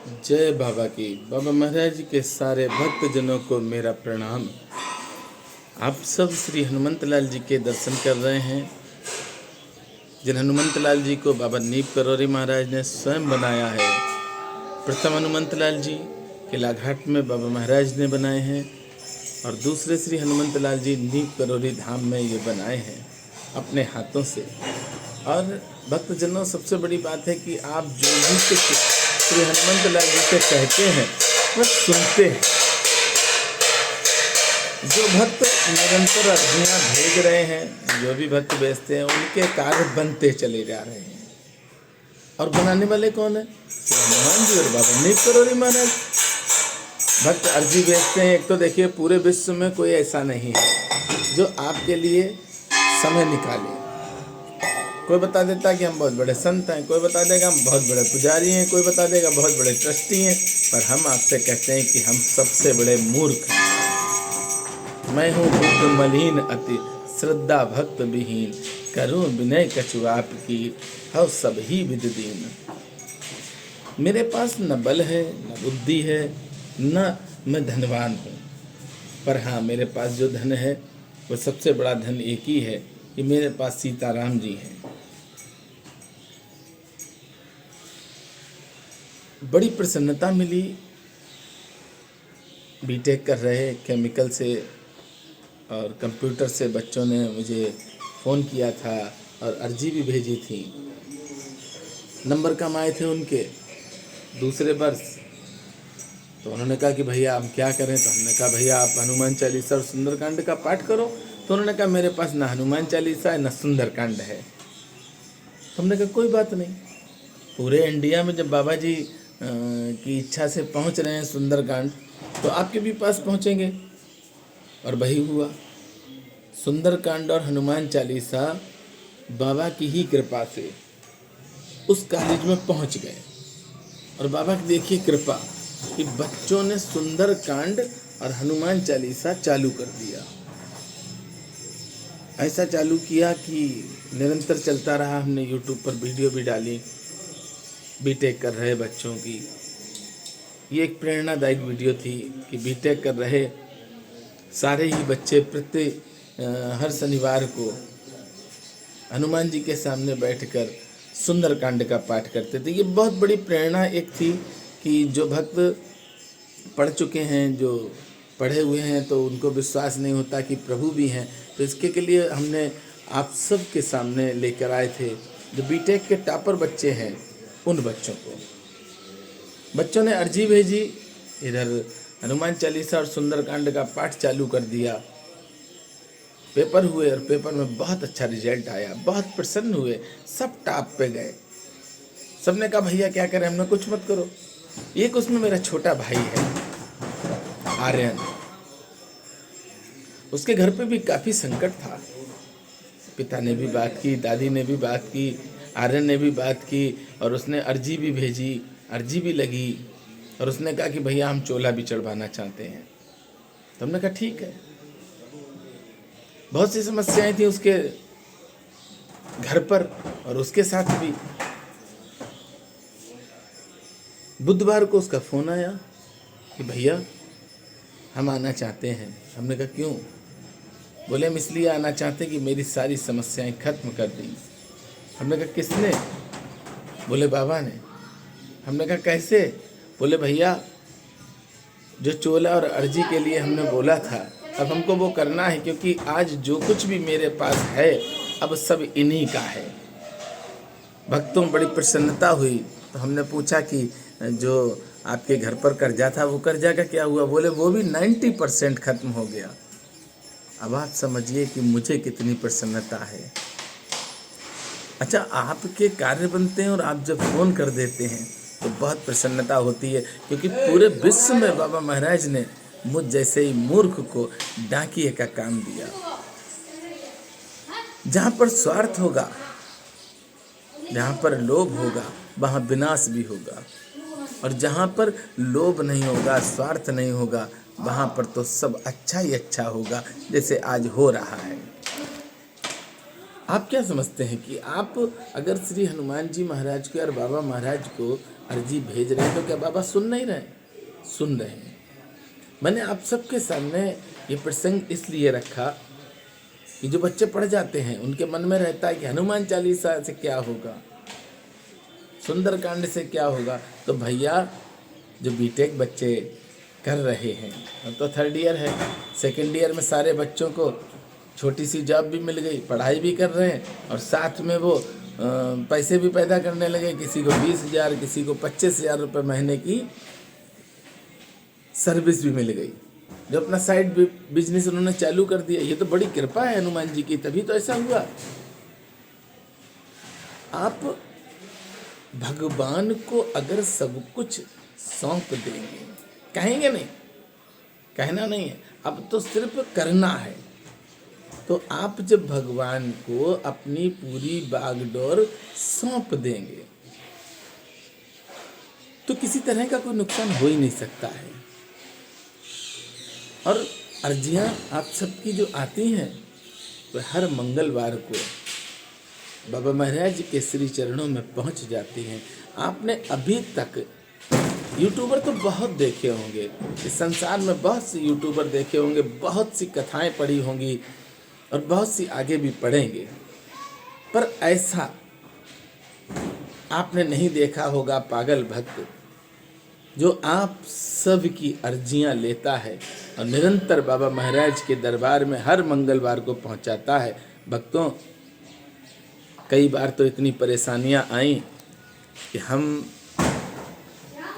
जय बाबा की। बाबा महाराज के सारे भक्तजनों को मेरा प्रणाम। आप सब श्री हनुमंत लाल जी के दर्शन कर रहे हैं, जिन हनुमंत लाल जी को बाबा नीप करौरी महाराज ने स्वयं बनाया है। प्रथम हनुमंत लाल जी किला घाट में बाबा महाराज ने बनाए हैं और दूसरे श्री हनुमंत लाल जी नीप करौरी धाम में ये बनाए हैं अपने हाथों से। और भक्तजनों, सबसे बड़ी बात है कि आप जो भी कुछ श्री हनुमंत लाल जी से कहते हैं वह सुनते हैं। जो भक्त निरंतर अर्जियाँ भेज रहे हैं, जो भी भक्त भेजते हैं, उनके कार्य बनते चले जा रहे हैं। और बनाने वाले कौन है? श्री हनुमान जी और बाबा नीप करौरी महाराज। भक्त अर्जी भेजते हैं। एक तो देखिए, पूरे विश्व में कोई ऐसा नहीं है जो आपके लिए समय निकाले। कोई बता देता कि हम बहुत बड़े संत हैं, कोई बता देगा हम बहुत बड़े पुजारी हैं, कोई बता देगा बहुत बड़े ट्रस्टी हैं, पर हम आपसे कहते हैं कि हम सबसे बड़े मूर्ख हैं। मैं हूँ बुद्ध मलिन अति श्रद्धा भक्त विहीन, करूँ विनय कछु आपकी हव सब ही विद दीन। मेरे पास न बल है, न बुद्धि है, न मैं धनवान हूँ, पर हाँ, मेरे पास जो धन है वो सबसे बड़ा धन एक ही है कि मेरे पास सीताराम जी हैं। बड़ी प्रसन्नता मिली। बीटेक कर रहे केमिकल से और कंप्यूटर से बच्चों ने मुझे फ़ोन किया था और अर्जी भी भेजी थी। नंबर कम आए थे उनके दूसरे वर्ष। तो उन्होंने कहा कि भैया हम क्या करें? तो हमने कहा भैया आप हनुमान चालीसा और सुंदरकांड का पाठ करो। तो उन्होंने कहा मेरे पास ना हनुमान चालीसा है, ना सुंदरकांड है। तो हमने कहा कोई बात नहीं, पूरे इंडिया में जब बाबा जी की इच्छा से पहुंच रहे हैं सुंदरकांड, तो आपके भी पास पहुंचेंगे। और वही हुआ। सुंदरकांड और हनुमान चालीसा बाबा की ही कृपा से उस कॉलेज में पहुंच गए। और बाबा की देखिए कृपा कि बच्चों ने सुंदरकांड और हनुमान चालीसा चालू कर दिया। ऐसा चालू किया कि निरंतर चलता रहा। हमने यूट्यूब पर वीडियो भी डाली बीटेक कर रहे बच्चों की। ये एक प्रेरणादायक वीडियो थी कि बीटेक कर रहे सारे ही बच्चे हर शनिवार को हनुमान जी के सामने बैठकर सुंदरकांड का पाठ करते थे। ये बहुत बड़ी प्रेरणा एक थी कि जो भक्त पढ़ चुके हैं, जो पढ़े हुए हैं, तो उनको विश्वास नहीं होता कि प्रभु भी हैं। तो इसके के लिए हमने आप सब के सामने लेकर आए थे जो बीटेक के टॉपर बच्चे हैं, उन बच्चों ने अर्जी भेजी। इधर हनुमान चालीसा और सुंदरकांड का पाठ चालू कर दिया। पेपर हुए और पेपर में बहुत अच्छा रिजल्ट आया। बहुत प्रसन्न हुए, सब टॉप पे गए। सबने कहा भैया क्या करें? हमने कुछ मत करो। एक उसमें मेरा छोटा भाई है आर्यन, उसके घर पे भी काफ़ी संकट था। पिता ने भी बात की, दादी ने भी बात की, आर्यन ने भी बात की और उसने अर्जी भी भेजी, अर्जी भी लगी। और उसने कहा कि भैया हम चोला भी चढ़वाना चाहते हैं। तो हमने कहा ठीक है। बहुत सी समस्याएं थी उसके घर पर और उसके साथ भी। बुधवार को उसका फ़ोन आया कि भैया हम आना चाहते हैं। हमने कहा क्यों? बोले हम इसलिए आना चाहते कि मेरी सारी समस्याएं खत्म कर दी। हमने कहा किसने? बोले बाबा ने। हमने कहा कैसे? बोले भैया जो चोला और अर्जी के लिए हमने बोला था, अब हमको वो करना है, क्योंकि आज जो कुछ भी मेरे पास है अब सब इन्हीं का है। भक्तों बड़ी प्रसन्नता हुई। तो हमने पूछा कि जो आपके घर पर कर्जा था वो कर्जा का क्या हुआ? बोले वो भी 90% खत्म हो गया। अब आप समझिए कि मुझे कितनी प्रसन्नता है। अच्छा, आपके कार्य बनते हैं और आप जब फ़ोन कर देते हैं तो बहुत प्रसन्नता होती है, क्योंकि पूरे विश्व में बाबा महाराज ने मुझ जैसे ही मूर्ख को डाकिए का काम दिया। जहाँ पर स्वार्थ होगा, जहाँ पर लोभ होगा, वहाँ विनाश भी होगा। और जहाँ पर लोभ नहीं होगा, स्वार्थ नहीं होगा, वहाँ पर तो सब अच्छा ही अच्छा होगा, जैसे आज हो रहा है। आप क्या समझते हैं कि आप अगर श्री हनुमान जी महाराज को और बाबा महाराज को अर्जी भेज रहे हैं तो क्या बाबा सुन नहीं रहे? सुन रहे हैं। मैंने आप सबके सामने ये प्रसंग इसलिए रखा कि जो बच्चे पढ़ जाते हैं उनके मन में रहता है कि हनुमान चालीसा से क्या होगा, सुंदरकांड से क्या होगा। तो भैया जो बीटेक बच्चे कर रहे हैं, अब तो 3rd ईयर है, 2nd ईयर में सारे बच्चों को छोटी सी जॉब भी मिल गई, पढ़ाई भी कर रहे हैं और साथ में वो पैसे भी पैदा करने लगे। किसी को 20,000, किसी को 25,000 रुपये महीने की सर्विस भी मिल गई, जो अपना साइड बिजनेस उन्होंने चालू कर दिया। ये तो बड़ी कृपा है हनुमान जी की, तभी तो ऐसा हुआ। आप भगवान को अगर सब कुछ सौंप देंगे, कहेंगे नहीं, कहना नहीं है, अब तो सिर्फ करना है। तो आप जब भगवान को अपनी पूरी बागडोर सौंप देंगे तो किसी तरह का कोई नुकसान हो ही नहीं सकता है। और अर्जियां आप सबकी जो आती हैं तो हर मंगलवार को बाबा महाराज के श्री चरणों में पहुंच जाती हैं। आपने अभी तक यूट्यूबर तो बहुत देखे होंगे, इस संसार में बहुत से यूट्यूबर देखे होंगे, बहुत सी कथाएं पढ़ी होंगी और बहुत सी आगे भी पढ़ेंगे, पर ऐसा आपने नहीं देखा होगा पागल भक्त जो आप सब की अर्जियां लेता है और निरंतर बाबा महाराज के दरबार में हर मंगलवार को पहुंचाता है। भक्तों, कई बार तो इतनी परेशानियां आई कि हम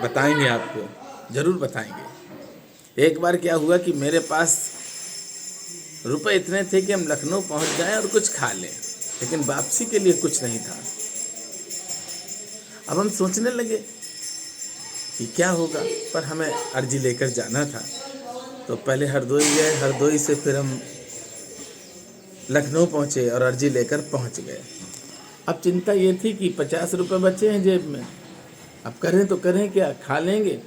बताएंगे, आपको ज़रूर बताएंगे। एक बार क्या हुआ कि मेरे पास रुपए इतने थे कि हम लखनऊ पहुंच जाएं और कुछ खा लें, लेकिन वापसी के लिए कुछ नहीं था। अब हम सोचने लगे कि क्या होगा, पर हमें अर्जी लेकर जाना था। तो पहले हरदोई गए, हरदोई से फिर हम लखनऊ पहुंचे और अर्जी लेकर पहुंच गए। अब चिंता ये थी कि 50 रुपये बचे हैं जेब में, अब करें तो करें क्या, खा लेंगे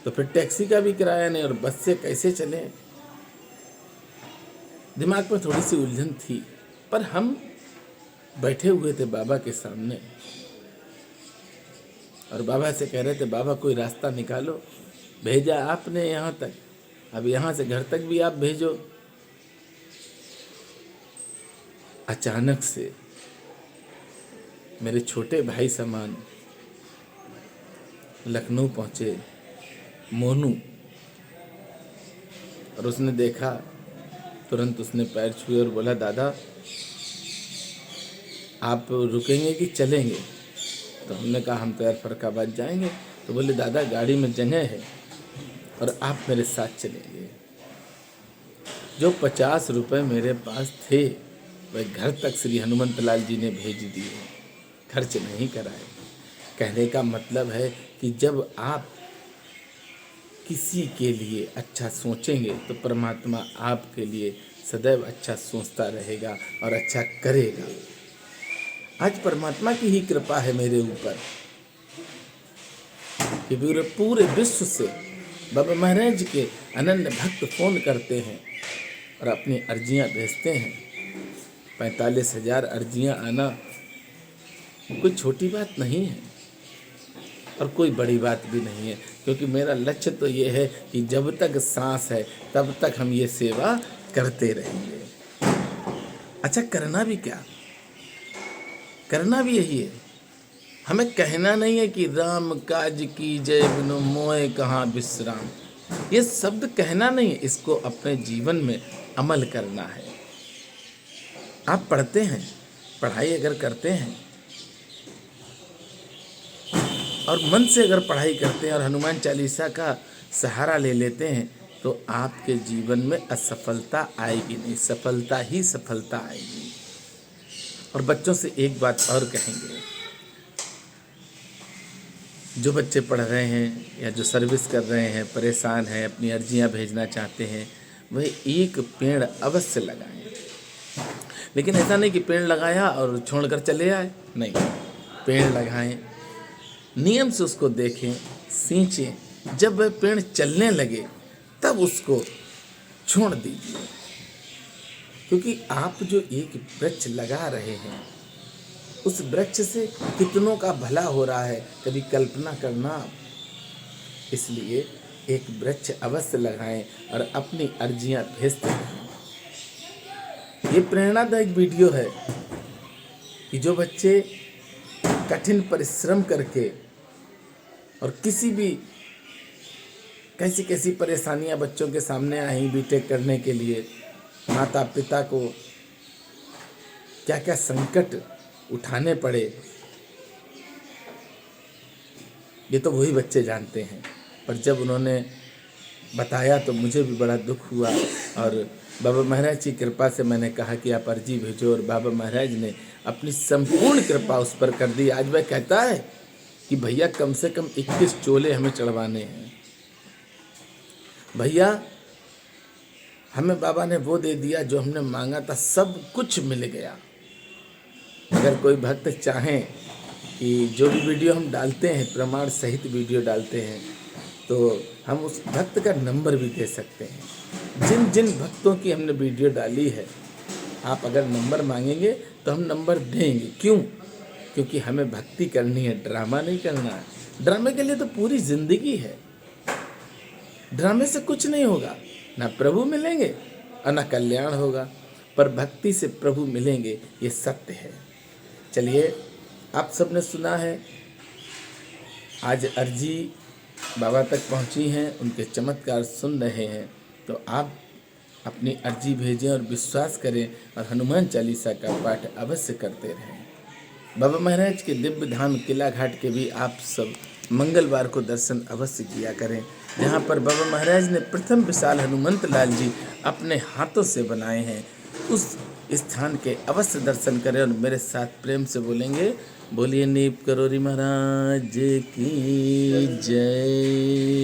तो फिर टैक्सी का भी किराया नहीं और बस से कैसे चलें। दिमाग में थोड़ी सी उलझन थी, पर हम बैठे हुए थे बाबा के सामने और बाबा से कह रहे थे, बाबा कोई रास्ता निकालो, भेजा आपने यहाँ तक, अब यहाँ से घर तक भी आप भेजो। अचानक से मेरे छोटे भाई समान लखनऊ पहुँचे मोनू, और उसने देखा, तुरंत उसने पैर छुए और बोला, दादा आप रुकेंगे कि चलेंगे? तो हमने कहा हम तो यार फरखाबाद जाएंगे। तो बोले, दादा गाड़ी में जगह है और आप मेरे साथ चलेंगे। जो 50 रुपये मेरे पास थे वह घर तक श्री हनुमंत लाल जी ने भेज दिए, खर्च नहीं कराए। कहने का मतलब है कि जब आप किसी के लिए अच्छा सोचेंगे तो परमात्मा आपके लिए सदैव अच्छा सोचता रहेगा और अच्छा करेगा। आज परमात्मा की ही कृपा है मेरे ऊपर कि पूरे विश्व से बाबा महाराज के अनन्य भक्त फोन करते हैं और अपनी अर्जियां भेजते हैं। 45,000 अर्जियां आना कोई छोटी बात नहीं है और कोई बड़ी बात भी नहीं है, क्योंकि मेरा लक्ष्य तो ये है कि जब तक सांस है तब तक हम ये सेवा करते रहेंगे। अच्छा, करना भी क्या, करना भी यही है। हमें कहना नहीं है कि राम काज की जय बिनु मोए कहाँ विश्राम, ये शब्द कहना नहीं है, इसको अपने जीवन में अमल करना है। आप पढ़ते हैं, पढ़ाई अगर करते हैं और मन से अगर पढ़ाई करते हैं और हनुमान चालीसा का सहारा ले लेते हैं तो आपके जीवन में असफलता आएगी नहीं, सफलता ही सफलता आएगी। और बच्चों से एक बात और कहेंगे, जो बच्चे पढ़ रहे हैं या जो सर्विस कर रहे हैं, परेशान हैं, अपनी अर्जियां भेजना चाहते हैं, वह एक पेड़ अवश्य लगाएं। लेकिन ऐसा नहीं कि पेड़ लगाया और छोड़कर चले आए, नहीं, पेड़ लगाएं, नियम से उसको देखें, सींचें। जब वह पेड़ चलने लगे तब उसको छोड़ दीजिए, क्योंकि आप जो एक वृक्ष लगा रहे हैं उस वृक्ष से कितनों का भला हो रहा है, कभी कल्पना करना। इसलिए एक वृक्ष अवश्य लगाएं और अपनी अर्जियां भेजते रहें। ये प्रेरणादायक वीडियो है कि जो बच्चे कठिन परिश्रम करके और किसी भी कैसी कैसी परेशानियां बच्चों के सामने आई बीटेक करने के लिए, माता पिता को क्या क्या संकट उठाने पड़े, ये तो वही बच्चे जानते हैं। पर जब उन्होंने बताया तो मुझे भी बड़ा दुख हुआ और बाबा महाराज की कृपा से मैंने कहा कि आप अर्जी भेजो और बाबा महाराज ने अपनी संपूर्ण कृपा उस पर कर दी। आज वह कहता है कि भैया कम से कम 21 चोले हमें चढ़वाने हैं। भैया हमें बाबा ने वो दे दिया जो हमने मांगा था, सब कुछ मिल गया। अगर कोई भक्त चाहें कि जो भी वीडियो हम डालते हैं, प्रमाण सहित वीडियो डालते हैं, तो हम उस भक्त का नंबर भी दे सकते हैं। जिन जिन भक्तों की हमने वीडियो डाली है, आप अगर नंबर मांगेंगे तो हम नंबर देंगे। क्यों? क्योंकि हमें भक्ति करनी है, ड्रामा नहीं करना है। ड्रामे के लिए तो पूरी जिंदगी है। ड्रामे से कुछ नहीं होगा, ना प्रभु मिलेंगे और ना कल्याण होगा, पर भक्ति से प्रभु मिलेंगे, ये सत्य है। चलिए, आप सबने सुना है, आज अर्जी बाबा तक पहुंची हैं, उनके चमत्कार सुन रहे हैं, तो आप अपनी अर्जी भेजें और विश्वास करें और हनुमान चालीसा का पाठ अवश्य करते रहें। बाबा महाराज के दिव्य धाम किला घाट के भी आप सब मंगलवार को दर्शन अवश्य किया करें, जहाँ पर बाबा महाराज ने प्रथम विशाल हनुमंत लाल जी अपने हाथों से बनाए हैं। उस स्थान के अवश्य दर्शन करें और मेरे साथ प्रेम से बोलेंगे, बोलिए नीप करोरी महाराज की जय।